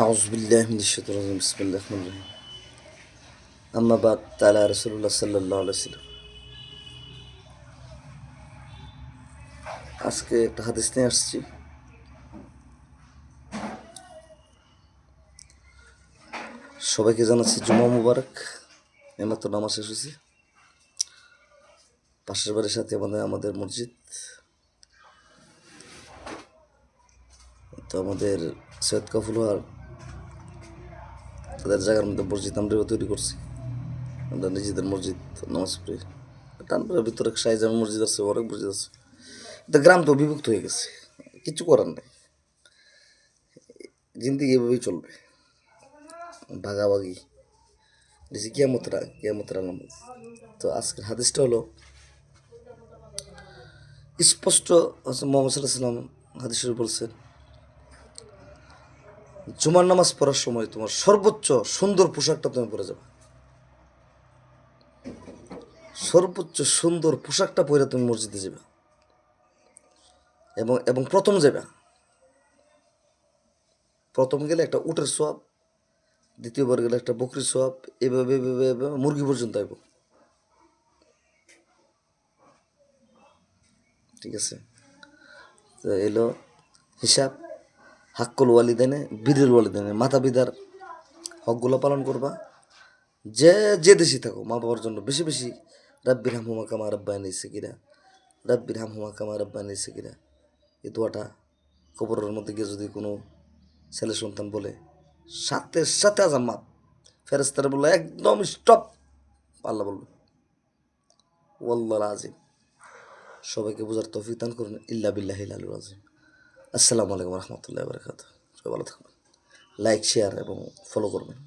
أعوذ بالله من الشيطان الرجيم بسم الله الرحمن الرحيم أما بعد تعالى رسول الله صلى الله عليه وسلم আজকে একটা হাদিস নিয়ে আসছি। সবাইকে জানাচ্ছি জুমা মুবারক। এইমাত্র নামাজ শেষ হয়েছে। পাশের বাড়ির সাথে আমাদের মসজিদ, তো আমাদের সৈয়দ কাফুল আর তাদের জায়গার মধ্যে মসজিদ আমরাও তৈরি করছি। আমরা নিজেদের মসজিদ নামাজ পড়ি। টানপুরের ভিতরে শাহজামি মসজিদ আছে, অনেক মসজিদ আছে। তো গ্রাম তো বিভক্ত হয়ে গেছে, কিছু করার নেই। জিন্দিগি এভাবেই চলবে, ভাগাভাগি দিছি কিয়ামতের আলামত। তো আজকের হাদিসটা হলো স্পষ্ট। মোহাম্মদ সাল্লাহ সাল্লাম হাদিস শরীফে বলছেন, জুমার নামাজ পড়ার সময় তোমার সর্বোচ্চ সুন্দর পোশাকটা তুমি পরে যাবে। সর্বোচ্চ সুন্দর পোশাকটা পরে তুমি মসজিদে যাবে এবং এবং প্রথম যাবে। প্রথম গেলে একটা উটের সোয়াব, দ্বিতীয়বার গেলে একটা বকরির সোয়াব, এভাবে এভাবে এভাবে মুরগি পর্যন্ত আইব। ঠিক আছে? তো এলো হিসাব। হাক্কুল ওয়ালিদাইনে বীরের ওয়ালিদাইনে, মাতা পিতার হকগুলো পালন করবা। যে যে দেশে থাকো, মা বাবার জন্য বেশি বেশি রাব্বির হামহুমা কামা রাব্বায়ানি সাগীরা, রাব্বির হামহুমা কামা রাব্বায়ানি সাগীরা, এই দোয়াটা কবরের মধ্যে গিয়ে যদি কোনো ছেলে সন্তান বলে, সাথে সাথে আজাম মাপ। ফেরেস্তারা বললো একদম স্টপ। আল্লাহ বললো ওয়াল্লাহ আজিম। সবাইকে বোঝার তৌফিক দান করুন। ইল্লা বিল্লাহিল আলিয়্যিল আযীম। আসসালামু আলাইকুম রহমতুল্লাহি ওয়া বারাকাতুহু। সবাই ভালো থাকবেন, লাইক শেয়ার এবং ফলো করবেন।